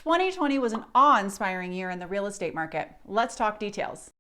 2020 was an awe-inspiring year in the real estate market. Let's talk details.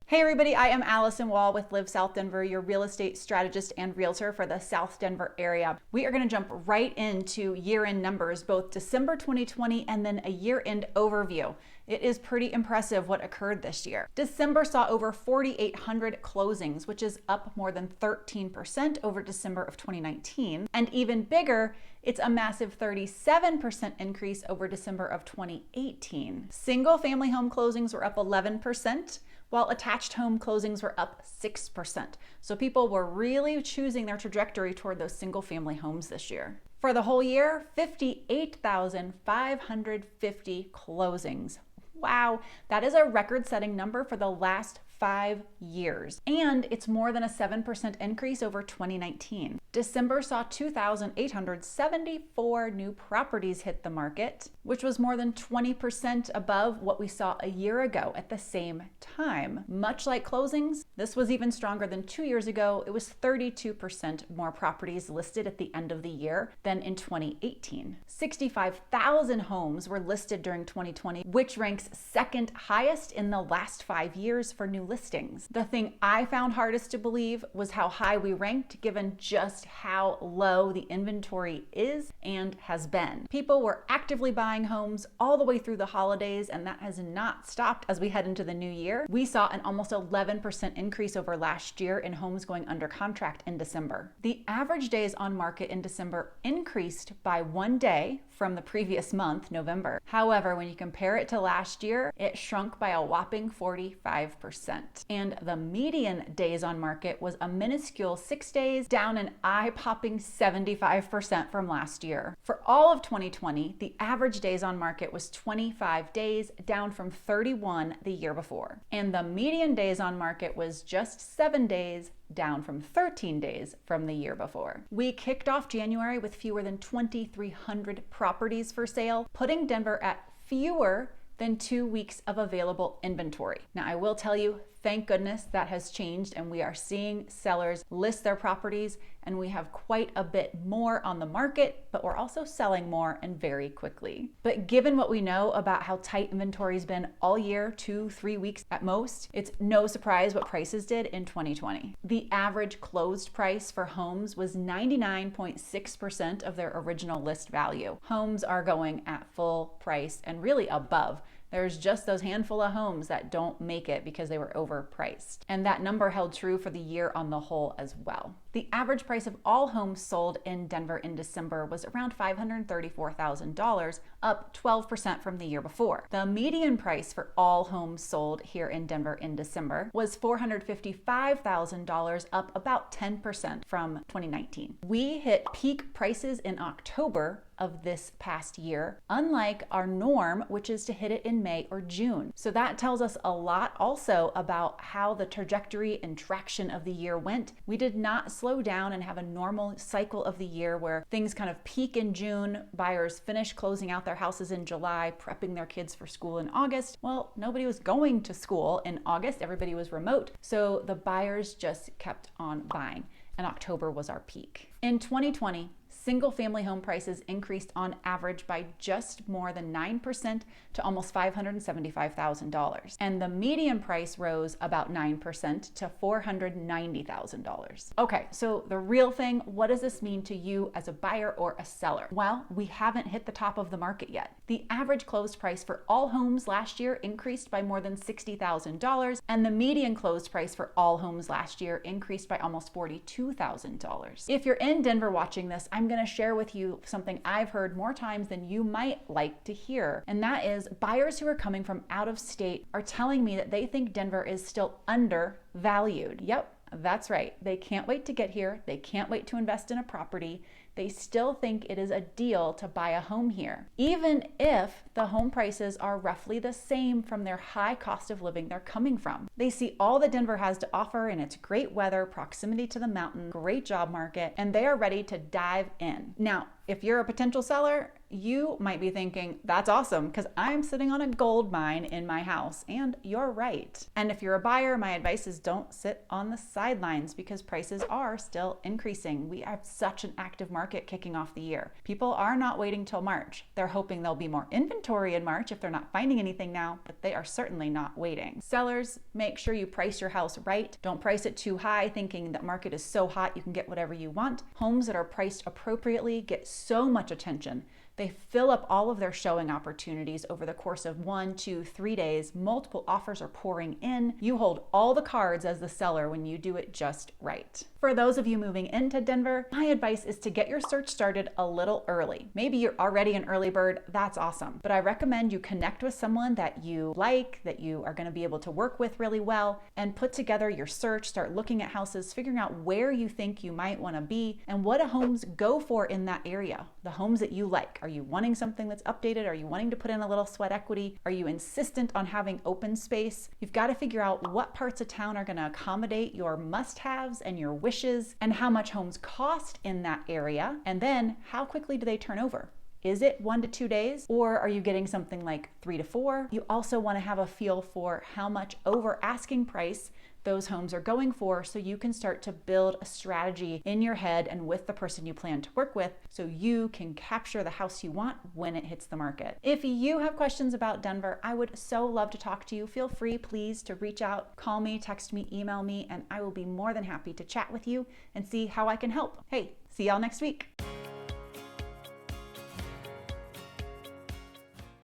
Hey everybody, I am Alyson Wahl with Live South Denver, your real estate strategist and realtor for the South Denver area. We are going to jump right into year-end numbers, both December 2020 and then a year-end overview. It is pretty impressive what occurred this year. December saw over 4,800 closings, which is up more than 13% over December of 2019. And even bigger, it's a massive 37% increase over December of 2018. Single family home closings were up 11%, while attached home closings were up 6%. So people were really choosing their trajectory toward those single family homes this year. For the whole year, 58,550 closings. Wow, that is a record-setting number for the last 5 years. And it's more than a 7% increase over 2019. December saw 2,874 new properties hit the market, which was more than 20% above what we saw a year ago at the same time. Much like closings, this was even stronger than 2 years ago. It was 32% more properties listed at the end of the year than in 2018. 65,000 homes were listed during 2020, which ranks second highest in the last 5 years for new listings. The thing I found hardest to believe was how high we ranked given just how low the inventory is and has been. People were actively buying homes all the way through the holidays, and that has not stopped as we head into the new year. We saw an almost 11% increase over last year in homes going under contract in December. The average days on market in December increased by 1 day from the previous month, November. However, when you compare it to last year, it shrunk by a whopping 45%. And the median days on market was a minuscule 6 days, down an eye-popping 75% from last year. For all of 2020, the average days on market was 25 days, down from 31 the year before. And the median days on market was just 7 days, down from 13 days from the year before. We kicked off January with fewer than 2,300 properties for sale, putting Denver at fewer than 2 weeks of available inventory. Now, I will tell you, thank goodness that has changed, and we are seeing sellers list their properties, and we have quite a bit more on the market, but we're also selling more and very quickly. But given what we know about how tight inventory's been all year, 2-3 weeks at most, it's no surprise what prices did in 2020. The average closed price for homes was 99.6% of their original list value. Homes are going at full price and really above. There's just those handful of homes that don't make it because they were overpriced. And that number held true for the year on the whole as well. The average price of all homes sold in Denver in December was around $534,000, up 12% from the year before. The median price for all homes sold here in Denver in December was $455,000, up about 10% from 2019. We hit peak prices in October of this past year, unlike our norm, which is to hit it in May or June. So that tells us a lot also about how the trajectory and traction of the year went. We did not slow down and have a normal cycle of the year where things kind of peak in June, buyers finish closing out their houses in July, prepping their kids for school in August. Well, nobody was going to school in August, everybody was remote. So the buyers just kept on buying, and October was our peak. In 2020, single family home prices increased on average by just more than 9% to almost $575,000. And the median price rose about 9% to $490,000. Okay, so the real thing, what does this mean to you as a buyer or a seller? Well, we haven't hit the top of the market yet. The average closed price for all homes last year increased by more than $60,000, and the median closed price for all homes last year increased by almost $42,000. If you're in Denver watching this, I'm going to share with you something I've heard more times than you might like to hear. And that is buyers who are coming from out of state are telling me that they think Denver is still undervalued. Yep, that's right. They can't wait to get here. They can't wait to invest in a property. They still think it is a deal to buy a home here, even if the home prices are roughly the same from their high cost of living they're coming from. They see all that Denver has to offer in its great weather, proximity to the mountain, great job market, and they are ready to dive in. Now, If you're a potential seller, you might be thinking, that's awesome because I'm sitting on a gold mine in my house, and you're right. And if you're a buyer, my advice is don't sit on the sidelines because prices are still increasing. We have such an active market kicking off the year. People are not waiting till March. They're hoping there'll be more inventory in March if they're not finding anything now, but they are certainly not waiting. Sellers, make sure you price your house right. Don't price it too high thinking that market is so hot you can get whatever you want. Homes that are priced appropriately get so much attention. They fill up all of their showing opportunities over the course of 1, 2, 3 days. Multiple offers are pouring in. You hold all the cards as the seller when you do it just right. For those of you moving into Denver, my advice is to get your search started a little early. Maybe you're already an early bird, that's awesome. But I recommend you connect with someone that you like, that you are going to be able to work with really well, and put together your search, start looking at houses, figuring out where you think you might want to be and what homes go for in that area, the homes that you like. Are you wanting something that's updated? Are you wanting to put in a little sweat equity? Are you insistent on having open space? You've got to figure out what parts of town are going to accommodate your must-haves and your wishes, and how much homes cost in that area, and then how quickly do they turn over? Is it 1 to 2 days, or are you getting something like 3 to 4? You also want to have a feel for how much over asking price those homes are going for, so you can start to build a strategy in your head and with the person you plan to work with so you can capture the house you want when it hits the market. If you have questions about Denver, I would so love to talk to you. Feel free, please, to reach out, call me, text me, email me, and I will be more than happy to chat with you and see how I can help. Hey, see y'all next week.